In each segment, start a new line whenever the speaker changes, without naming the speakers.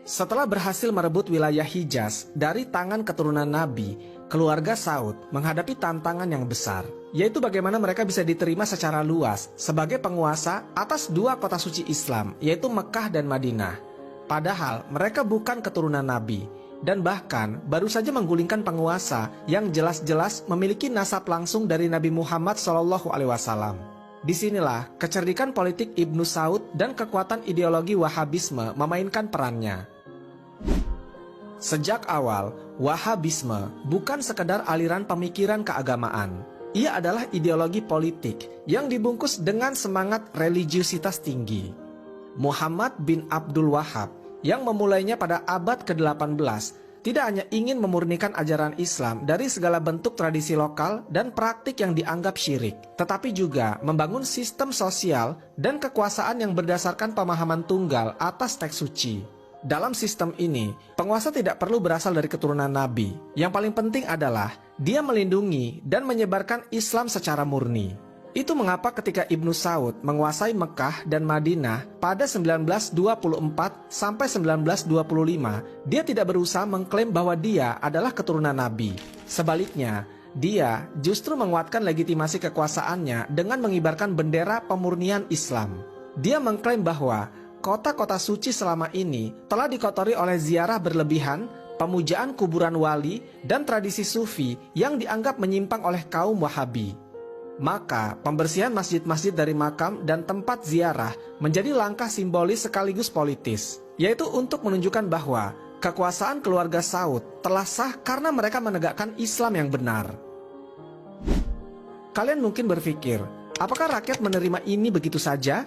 Setelah berhasil merebut wilayah Hijaz dari tangan keturunan Nabi, keluarga Saud menghadapi tantangan yang besar, yaitu bagaimana mereka bisa diterima secara luas sebagai penguasa atas dua kota suci Islam, yaitu Mekah dan Madinah. Padahal mereka bukan keturunan Nabi, dan bahkan baru saja menggulingkan penguasa yang jelas-jelas memiliki nasab langsung dari Nabi Muhammad SAW. Disinilah kecerdikan politik Ibnu Saud dan kekuatan ideologi Wahabisme memainkan perannya. Sejak awal, Wahabisme bukan sekedar aliran pemikiran keagamaan. Ia adalah ideologi politik yang dibungkus dengan semangat religiusitas tinggi. Muhammad bin Abdul Wahab yang memulainya pada abad ke-18 tidak hanya ingin memurnikan ajaran Islam dari segala bentuk tradisi lokal dan praktik yang dianggap syirik, tetapi juga membangun sistem sosial dan kekuasaan yang berdasarkan pemahaman tunggal atas teks suci. Dalam sistem ini, penguasa tidak perlu berasal dari keturunan Nabi. Yang paling penting adalah dia melindungi dan menyebarkan Islam secara murni. Itu mengapa ketika Ibnu Saud menguasai Mekah dan Madinah pada 1924 sampai 1925, dia tidak berusaha mengklaim bahwa dia adalah keturunan Nabi. Sebaliknya, dia justru menguatkan legitimasi kekuasaannya dengan mengibarkan bendera pemurnian Islam. Dia mengklaim bahwa kota-kota suci selama ini telah dikotori oleh ziarah berlebihan, pemujaan kuburan wali, dan tradisi sufi yang dianggap menyimpang oleh kaum Wahabi. Maka, pembersihan masjid-masjid dari makam dan tempat ziarah menjadi langkah simbolis sekaligus politis, yaitu untuk menunjukkan bahwa kekuasaan keluarga Saud telah sah karena mereka menegakkan Islam yang benar. Kalian mungkin berpikir, apakah rakyat menerima ini begitu saja?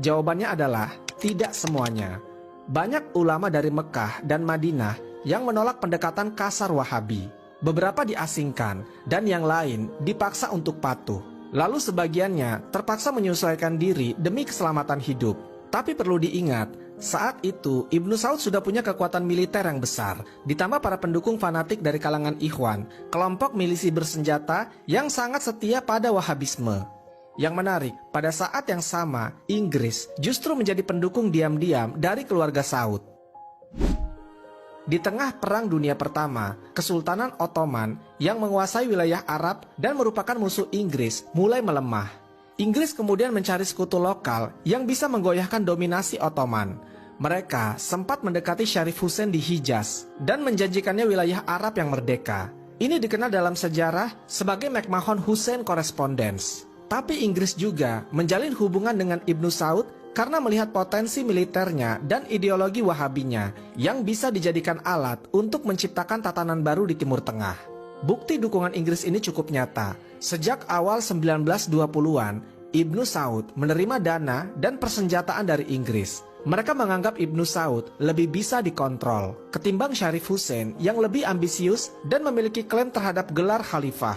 Jawabannya adalah tidak semuanya. Banyak ulama dari Mekah dan Madinah yang menolak pendekatan kasar Wahabi. Beberapa diasingkan dan yang lain dipaksa untuk patuh. Lalu sebagiannya terpaksa menyesuaikan diri demi keselamatan hidup. Tapi perlu diingat, saat itu Ibnu Saud sudah punya kekuatan militer yang besar, ditambah para pendukung fanatik dari kalangan Ikhwan, kelompok milisi bersenjata yang sangat setia pada Wahabisme. Yang menarik, pada saat yang sama, Inggris justru menjadi pendukung diam-diam dari keluarga Saud. Di tengah Perang Dunia Pertama, Kesultanan Ottoman yang menguasai wilayah Arab dan merupakan musuh Inggris mulai melemah. Inggris kemudian mencari sekutu lokal yang bisa menggoyahkan dominasi Ottoman. Mereka sempat mendekati Syarif Hussein di Hijaz dan menjanjikannya wilayah Arab yang merdeka. Ini dikenal dalam sejarah sebagai McMahon Hussein Correspondence. Tapi Inggris juga menjalin hubungan dengan Ibnu Saud karena melihat potensi militernya dan ideologi Wahabinya yang bisa dijadikan alat untuk menciptakan tatanan baru di Timur Tengah. Bukti dukungan Inggris ini cukup nyata. Sejak awal 1920-an, Ibnu Saud menerima dana dan persenjataan dari Inggris. Mereka menganggap Ibnu Saud lebih bisa dikontrol ketimbang Syarif Hussein yang lebih ambisius dan memiliki klaim terhadap gelar khalifah.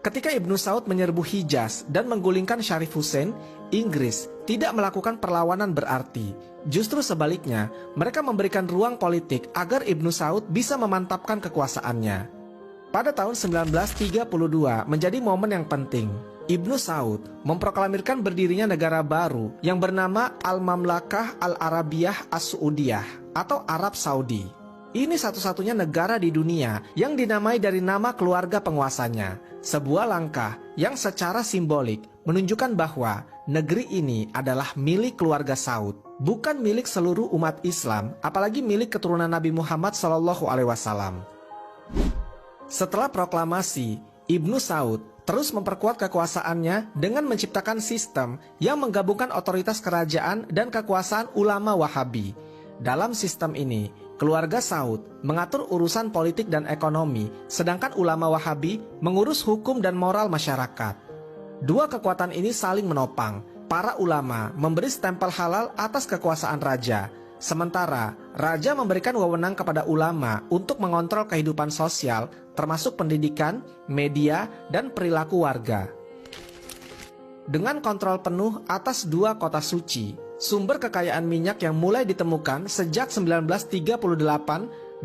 Ketika Ibnu Saud menyerbu Hijaz dan menggulingkan Syarif Hussein, Inggris tidak melakukan perlawanan berarti. Justru sebaliknya, mereka memberikan ruang politik agar Ibnu Saud bisa memantapkan kekuasaannya. Pada tahun 1932 menjadi momen yang penting. Ibnu Saud memproklamirkan berdirinya negara baru yang bernama Al-Mamlakah Al-Arabiyah As-Saudiyah atau Arab Saudi. Ini satu-satunya negara di dunia yang dinamai dari nama keluarga penguasanya. Sebuah langkah yang secara simbolik menunjukkan bahwa negeri ini adalah milik keluarga Saud, bukan milik seluruh umat Islam, apalagi milik keturunan Nabi Muhammad SAW. Setelah proklamasi, Ibnu Saud terus memperkuat kekuasaannya dengan menciptakan sistem yang menggabungkan otoritas kerajaan dan kekuasaan ulama Wahabi. Dalam sistem ini, keluarga Saud mengatur urusan politik dan ekonomi, sedangkan ulama Wahabi mengurus hukum dan moral masyarakat. Dua kekuatan ini saling menopang. Para ulama memberi stempel halal atas kekuasaan raja, sementara raja memberikan wewenang kepada ulama untuk mengontrol kehidupan sosial, termasuk pendidikan, media, dan perilaku warga. Dengan kontrol penuh atas dua kota suci, sumber kekayaan minyak yang mulai ditemukan sejak 1938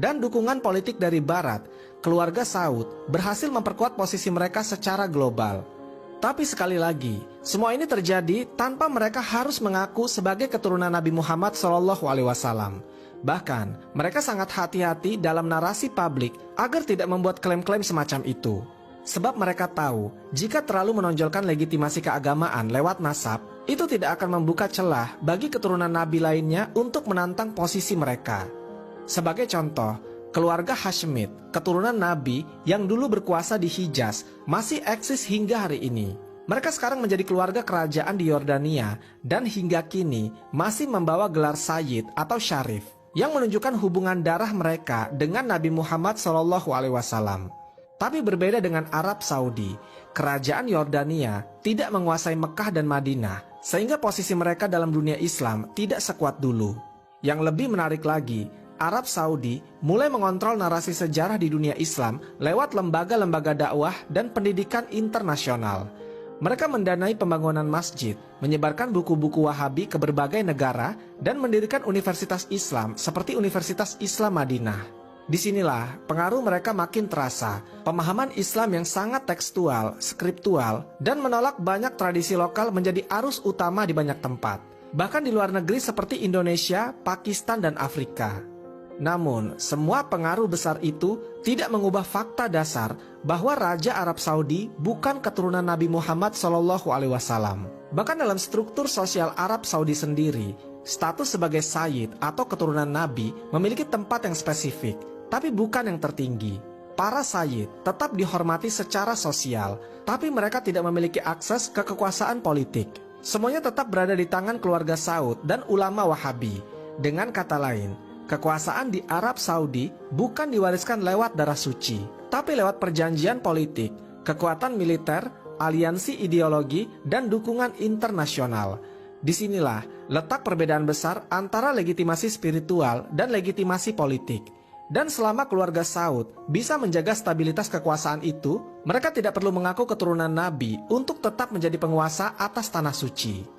dan dukungan politik dari Barat, keluarga Saud berhasil memperkuat posisi mereka secara global. Tapi sekali lagi, semua ini terjadi tanpa mereka harus mengaku sebagai keturunan Nabi Muhammad SAW. Bahkan, mereka sangat hati-hati dalam narasi publik agar tidak membuat klaim-klaim semacam itu. Sebab mereka tahu, jika terlalu menonjolkan legitimasi keagamaan lewat nasab, itu tidak akan membuka celah bagi keturunan Nabi lainnya untuk menantang posisi mereka. Sebagai contoh, keluarga Hashemid, keturunan Nabi yang dulu berkuasa di Hijaz, masih eksis hingga hari ini. Mereka sekarang menjadi keluarga kerajaan di Yordania dan hingga kini masih membawa gelar Sayyid atau Syarif yang menunjukkan hubungan darah mereka dengan Nabi Muhammad SAW. Tapi berbeda dengan Arab Saudi, kerajaan Yordania tidak menguasai Mekah dan Madinah, sehingga posisi mereka dalam dunia Islam tidak sekuat dulu. Yang lebih menarik lagi, Arab Saudi mulai mengontrol narasi sejarah di dunia Islam lewat lembaga-lembaga dakwah dan pendidikan internasional. Mereka mendanai pembangunan masjid, menyebarkan buku-buku Wahabi ke berbagai negara, dan mendirikan universitas Islam seperti Universitas Islam Madinah. Disinilah pengaruh mereka makin terasa, pemahaman Islam yang sangat tekstual, skriptual, dan menolak banyak tradisi lokal menjadi arus utama di banyak tempat, bahkan di luar negeri seperti Indonesia, Pakistan, dan Afrika. Namun, semua pengaruh besar itu tidak mengubah fakta dasar bahwa Raja Arab Saudi bukan keturunan Nabi Muhammad SAW. Bahkan dalam struktur sosial Arab Saudi sendiri, status sebagai Sayyid atau keturunan Nabi memiliki tempat yang spesifik, tapi bukan yang tertinggi. Para Sayyid tetap dihormati secara sosial, tapi mereka tidak memiliki akses ke kekuasaan politik. Semuanya tetap berada di tangan keluarga Saud dan ulama Wahabi. Dengan kata lain, kekuasaan di Arab Saudi bukan diwariskan lewat darah suci, tapi lewat perjanjian politik, kekuatan militer, aliansi ideologi, dan dukungan internasional. Disinilah letak perbedaan besar antara legitimasi spiritual dan legitimasi politik. Dan selama keluarga Saud bisa menjaga stabilitas kekuasaan itu, mereka tidak perlu mengaku keturunan Nabi untuk tetap menjadi penguasa atas tanah suci.